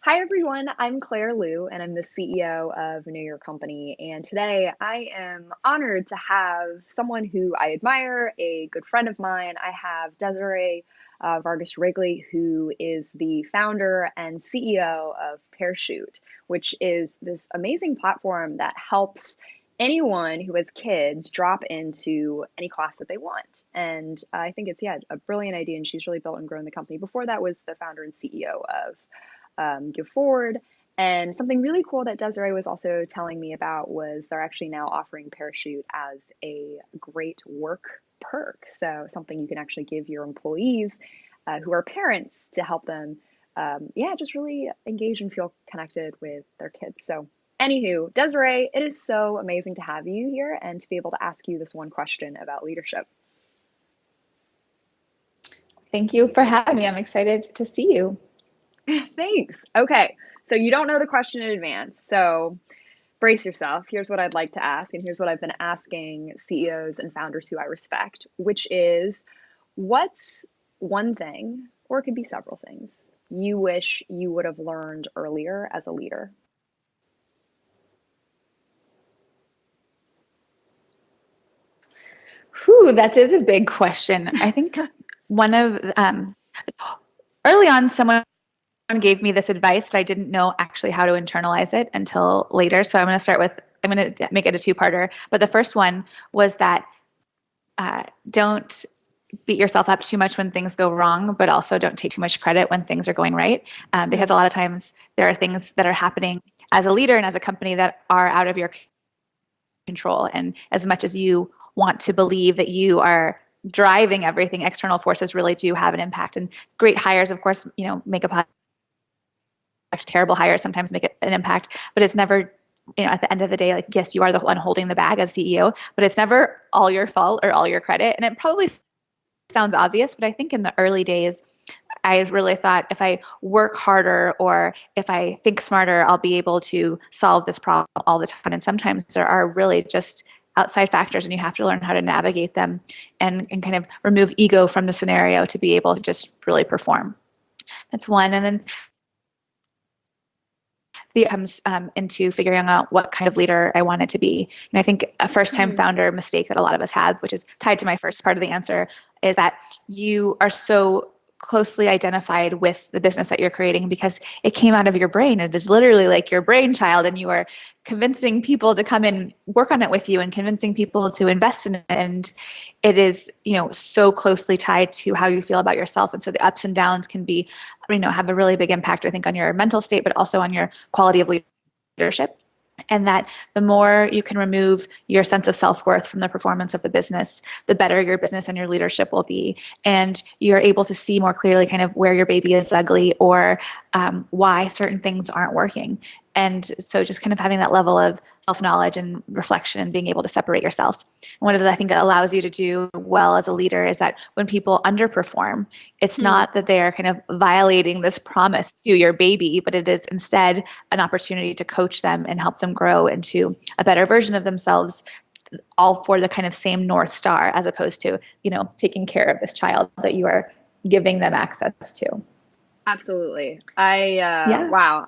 Hi everyone, I'm Claire Liu and I'm the CEO of Know Your Company. And today I am honored to have someone who I admire, a good friend of mine. I have Desiree Vargas Wrigley, who is the founder and CEO of Pearachute, which is this amazing platform that helps anyone who has kids drop into any class that they want. And I think it's, a brilliant idea. And she's really built and grown the company. Before that was the founder and CEO of Give Forward. And something really cool that Desiree was also telling me about was they're actually now offering Pearachute as a great work perk. So something you can actually give your employees who are parents to help them, just really engage and feel connected with their kids. So anywho, Desiree, it is so amazing to have you here and to be able to ask you this one question about leadership. Thank you for having me. I'm excited to see you. Thanks. Okay, so you don't know the question in advance. So brace yourself. Here's what I'd like to ask, and here's what I've been asking CEOs and founders who I respect, which is what's one thing, or it could be several things, you wish you would have learned earlier as a leader? Whew, that is a big question. I think one of early on, someone gave me this advice, but I didn't know actually how to internalize it until later. So I'm going to make it a two-parter. But the first one was that don't beat yourself up too much when things go wrong, but also don't take too much credit when things are going right. Because a lot of times there are things that are happening as a leader and as a company that are out of your control. And as much as you want to believe that you are driving everything, external forces really do have an impact. And great hires, of course, make a impact. Terrible hires sometimes make an impact, but it's never, at the end of the day, like, yes, you are the one holding the bag as CEO, but it's never all your fault or all your credit. And it probably sounds obvious, but I think in the early days, I really thought if I work harder or if I think smarter, I'll be able to solve this problem all the time. And sometimes there are really just outside factors and you have to learn how to navigate them and kind of remove ego from the scenario to be able to just really perform. That's one. And then the comes into figuring out what kind of leader I wanted to be. And I think a first-time founder mistake that a lot of us have, which is tied to my first part of the answer, is that you are so closely identified with the business that you're creating because it came out of your brain. It is literally like your brainchild, and you are convincing people to come and work on it with you and convincing people to invest in it. And it is, so closely tied to how you feel about yourself. And so the ups and downs can be, have a really big impact, I think, on your mental state, but also on your quality of leadership. And that the more you can remove your sense of self-worth from the performance of the business, the better your business and your leadership will be. And you're able to see more clearly kind of where your baby is ugly or why certain things aren't working. And so just kind of having that level of self-knowledge and reflection and being able to separate yourself. And what I think it allows you to do well as a leader is that when people underperform, it's not that they are kind of violating this promise to your baby, but it is instead an opportunity to coach them and help them grow into a better version of themselves, all for the kind of same North Star, as opposed to, taking care of this child that you are giving them access to. Absolutely. Yeah. Wow.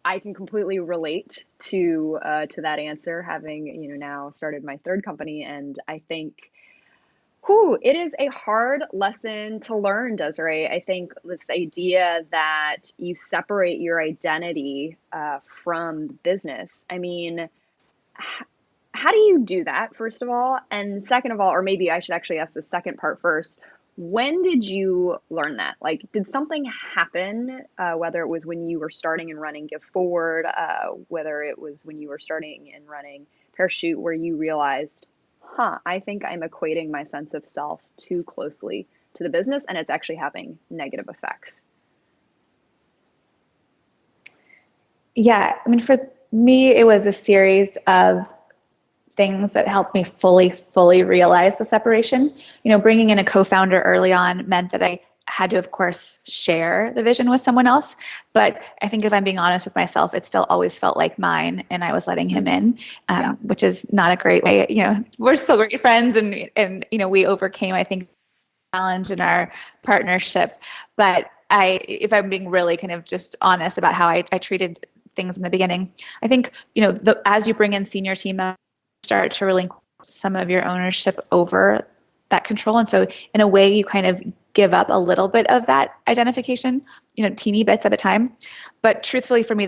I can completely relate to that answer, having, now started my third company. And I think, it is a hard lesson to learn, Desiree. I think this idea that you separate your identity from the business. I mean, how do you do that, first of all? And second of all, or maybe I should actually ask the second part first. When did you learn that? Like, did something happen, whether it was when you were starting and running Give Forward, whether it was when you were starting and running Parachute, where you realized, I think I'm equating my sense of self too closely to the business and it's actually having negative effects? Yeah. I mean, for me, it was a series of things that helped me fully realize the separation. Bringing in a co-founder early on meant that I had to, of course, share the vision with someone else. But I think if I'm being honest with myself, it still always felt like mine, and I was letting him in, which is not a great way. We're still great friends, and we overcame, I think, challenge in our partnership. But if I'm being really kind of just honest about how I treated things in the beginning, I think, as you bring in senior team members, start to relinquish some of your ownership over that control. And so in a way, you kind of give up a little bit of that identification, teeny bits at a time. But truthfully, for me,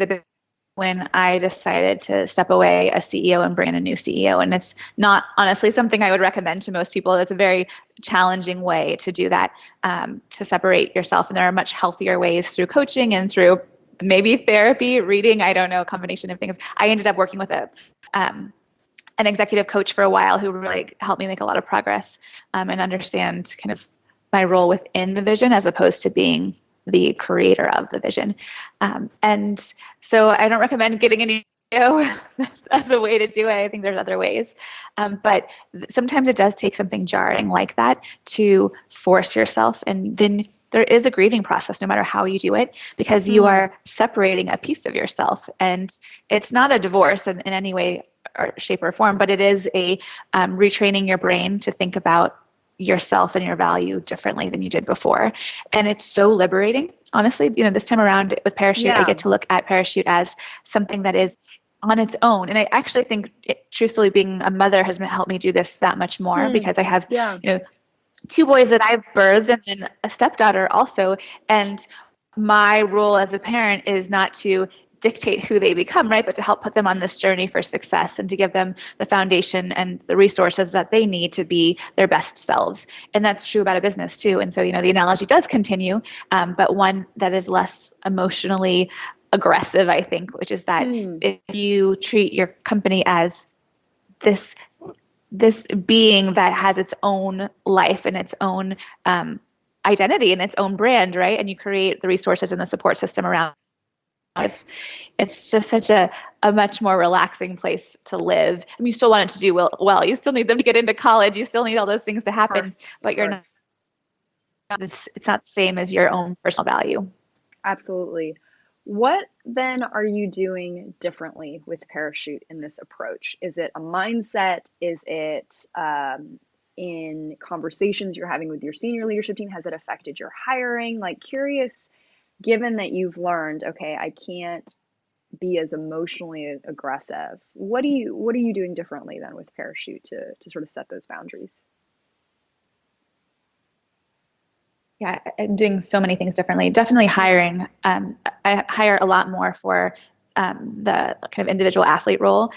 when I decided to step away as CEO and bring in a new CEO. And it's not honestly something I would recommend to most people. It's a very challenging way to do that, to separate yourself. And there are much healthier ways through coaching and through maybe therapy, reading, I don't know, a combination of things. I ended up working with an executive coach for a while who really helped me make a lot of progress, and understand kind of my role within the vision as opposed to being the creator of the vision. And so I don't recommend getting an CEO as a way to do it. I think there's other ways. But sometimes it does take something jarring like that to force yourself. And then there is a grieving process no matter how you do it, because you are separating a piece of yourself. And it's not a divorce in any way or shape or form, but it is a retraining your brain to think about yourself and your value differently than you did before. And it's so liberating, honestly. This time around with Pearachute, I get to look at Pearachute as something that is on its own. And I actually think, truthfully, being a mother has helped me do this that much more, because I have, two boys that I've birthed and then a stepdaughter also. And my role as a parent is not to dictate who they become, right? But to help put them on this journey for success and to give them the foundation and the resources that they need to be their best selves. And that's true about a business too. And so, the analogy does continue, but one that is less emotionally aggressive, I think, which is that if you treat your company as this being that has its own life and its own identity and its own brand, right? And you create the resources and the support system around life. It's just such a much more relaxing place to live. I mean, you still want it to do well. You still need them to get into college. You still need all those things to happen, but you're not. It's not the same as your own personal value. Absolutely. What then are you doing differently with Pearachute in this approach? Is it a mindset? Is it in conversations you're having with your senior leadership team? Has it affected your hiring? Curious, given that you've learned, okay, I can't be as emotionally aggressive. What are you doing differently then with Pearachute to sort of set those boundaries? Yeah, I'm doing so many things differently. Definitely hiring. I hire a lot more for the kind of individual athlete role.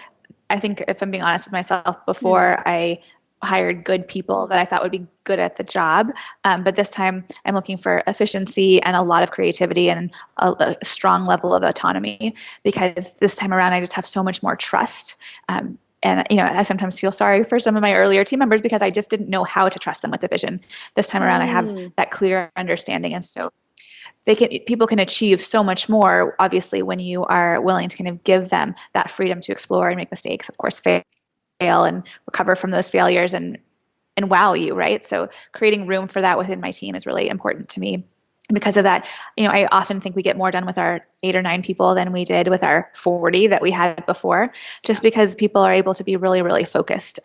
I think, if I'm being honest with myself, before I hired good people that I thought would be good at the job. But this time I'm looking for efficiency and a lot of creativity and a strong level of autonomy, because this time around I just have so much more trust. And, I sometimes feel sorry for some of my earlier team members because I just didn't know how to trust them with the vision. This time around I have that clear understanding. And so people can achieve so much more, obviously, when you are willing to kind of give them that freedom to explore and make mistakes, of course, fail and recover from those failures and wow you, right? So creating room for that within my team is really important to me. Because of that, I often think we get more done with our 8 or 9 people than we did with our 40 that we had before, just because people are able to be really, really focused.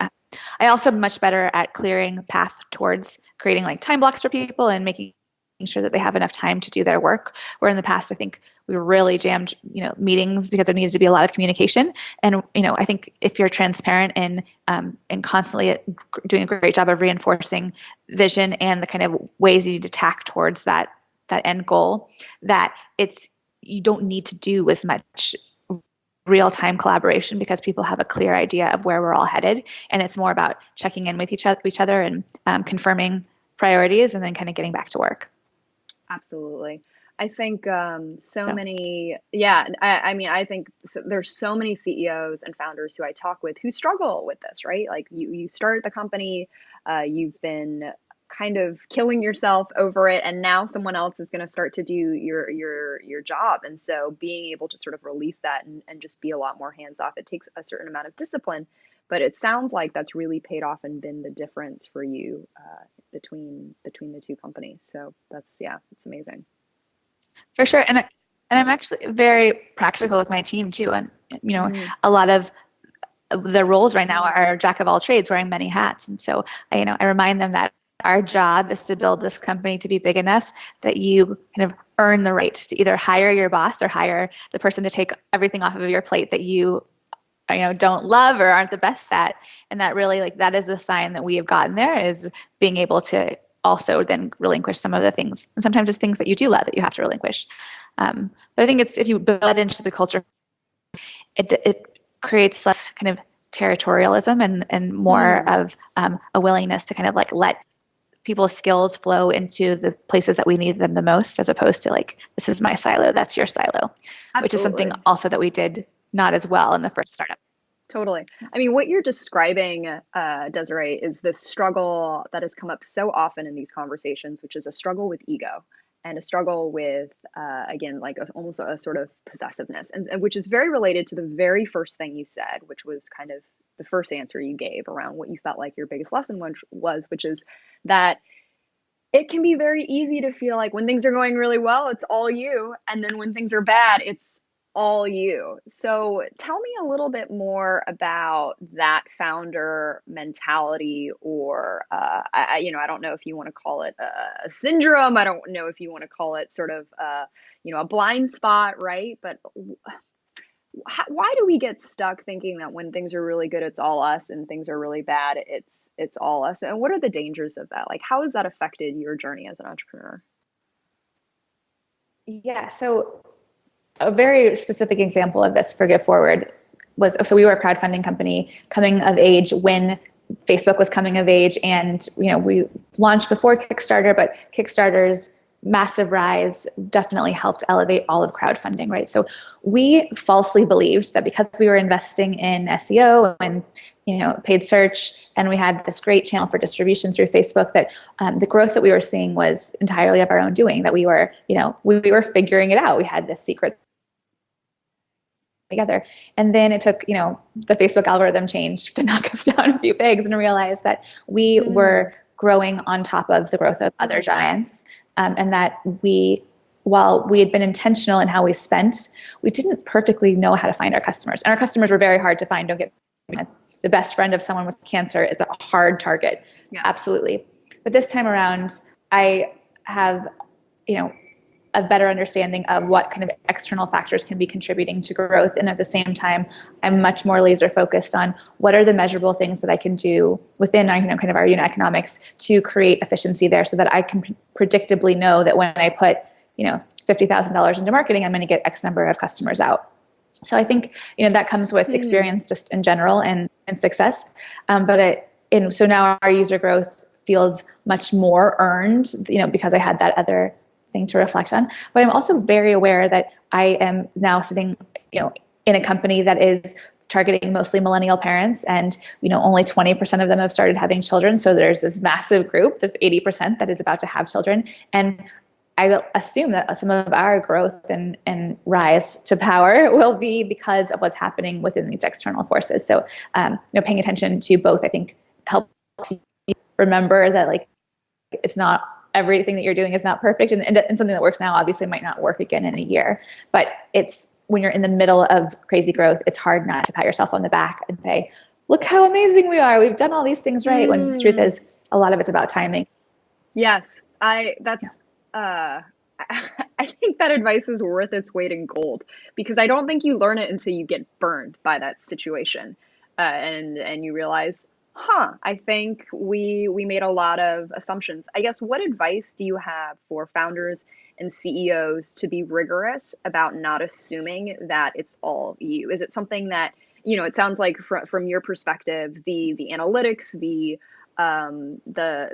I also am much better at clearing path towards creating time blocks for people and making sure that they have enough time to do their work. Where in the past, I think we really jammed, meetings because there needed to be a lot of communication. And, I think if you're transparent and constantly doing a great job of reinforcing vision and the kind of ways you need to tack towards that end goal, that you don't need to do as much real-time collaboration because people have a clear idea of where we're all headed. And it's more about checking in with each other and confirming priorities and then kind of getting back to work. Absolutely. I think many, I think there's so many CEOs and founders who I talk with who struggle with this, right? You start the company, you've been kind of killing yourself over it, and now someone else is going to start to do your job. And so being able to sort of release that and just be a lot more hands off, it takes a certain amount of discipline, but it sounds like that's really paid off and been the difference for you between the two companies. So it's amazing. For sure. And I'm actually very practical with my team too. And, a lot of the roles right now are jack of all trades, wearing many hats. And so, I remind them that our job is to build this company to be big enough that you kind of earn the right to either hire your boss or hire the person to take everything off of your plate that you don't love or aren't the best at. And that really, like, that is the sign that we have gotten there, is being able to also then relinquish some of the things. And sometimes it's things that you do love that you have to relinquish. But I think it's, if you build that into the culture, it creates less kind of territorialism and more of a willingness to kind of like let people's skills flow into the places that we need them the most, as opposed to like, this is my silo, that's your silo. Absolutely. Which is something also that we did not as well in the first startup. Totally. I mean, what you're describing, Desiree, is this struggle that has come up so often in these conversations, which is a struggle with ego and a struggle with, again, like almost a sort of possessiveness, and which is very related to the very first thing you said, which was kind of the first answer you gave around what you felt like your biggest lesson was, which is that it can be very easy to feel like when things are going really well, it's all you. And then when things are bad, it's all you. So tell me a little bit more about that founder mentality, or, I don't know if you want to call it a syndrome. I don't know if you want to call it sort of, a blind spot, right? But why do we get stuck thinking that when things are really good, it's all us, and things are really bad, it's all us? And what are the dangers of that? Like, how has that affected your journey as an entrepreneur? Yeah, so a very specific example of this for Give Forward was, so we were a crowdfunding company coming of age when Facebook was coming of age, and we launched before Kickstarter, but Kickstarter's massive rise definitely helped elevate all of crowdfunding, right? So we falsely believed that because we were investing in SEO and paid search, and we had this great channel for distribution through Facebook, that the growth that we were seeing was entirely of our own doing, that we were we were figuring it out. We had this secret together. And then it took, the Facebook algorithm change to knock us down a few pegs and realize that we were growing on top of the growth of other giants. And that while we had been intentional in how we spent, we didn't perfectly know how to find our customers. And our customers were very hard to find. Don't get me wrong. The best friend of someone with cancer is a hard target. Yeah. Absolutely. But this time around, I have, a better understanding of what kind of external factors can be contributing to growth. And at the same time, I'm much more laser focused on what are the measurable things that I can do within kind of our unit economics to create efficiency there, so that I can predictably know that when I put, $50,000 into marketing, I'm going to get X number of customers out. So I think, that comes with experience just in general and success. So now our user growth feels much more earned, because I had that other thing to reflect on. But I'm also very aware that I am now sitting, in a company that is targeting mostly millennial parents, and only 20% of them have started having children. So there's this massive group, this 80% that is about to have children. And I will assume that some of our growth and rise to power will be because of what's happening within these external forces. So, paying attention to both, I think, helps you remember that, like, it's not everything that you're doing is not perfect, and something that works now obviously might not work again in a year. But it's when you're in the middle of crazy growth, it's hard not to pat yourself on the back and say, look how amazing we are. We've done all these things right. When the truth is, a lot of it's about timing. Yes, I think that advice is worth its weight in gold, because I don't think you learn it until you get burned by that situation, and you realize, I think we made a lot of assumptions. I guess, what advice do you have for founders and CEOs to be rigorous about not assuming that it's all you? Is it something that, it sounds like from your perspective, the analytics, the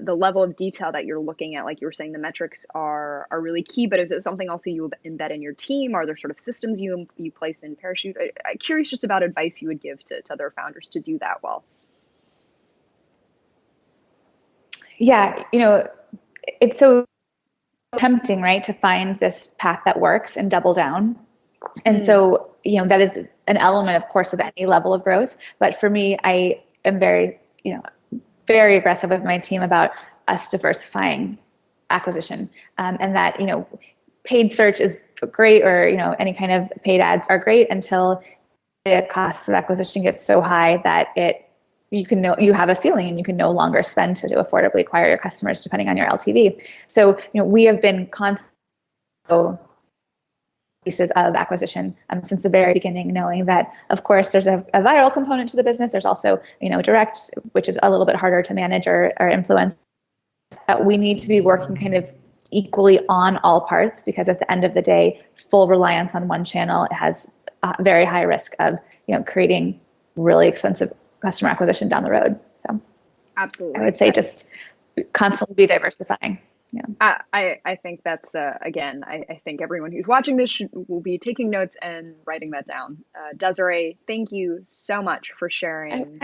level of detail that you're looking at, like you were saying, the metrics are really key, but is it something also you embed in your team? Are there sort of systems you place in Pearachute? I'm curious just about advice you would give to other founders to do that well. Yeah, it's so tempting, right, to find this path that works and double down. And so, that is an element, of course, of any level of growth. But for me, I am very, very aggressive with my team about us diversifying acquisition, and that, paid search is great, or, any kind of paid ads are great until the cost of acquisition gets so high that you have a ceiling, and you can no longer spend to affordably acquire your customers depending on your LTV. So, we have been constantly So pieces of acquisition since the very beginning, knowing that, of course, there's a viral component to the business. There's also, direct, which is a little bit harder to manage or influence. We need to be working kind of equally on all parts, because at the end of the day, full reliance on one channel has a very high risk of, creating really expensive customer acquisition down the road. So Absolutely. I would say just constantly be diversifying. Yeah. I think that's again, I think everyone who's watching this will be taking notes and writing that down. Desiree, thank you so much for sharing.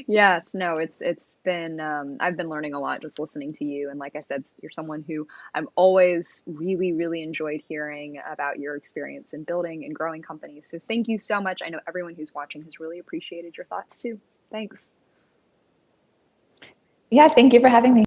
Yes, no, it's been I've been learning a lot just listening to you, and like I said, you're someone who I've always really enjoyed hearing about your experience in building and growing companies. So thank you so much. I know everyone who's watching has really appreciated your thoughts too. Thanks. Yeah, thank you for having me.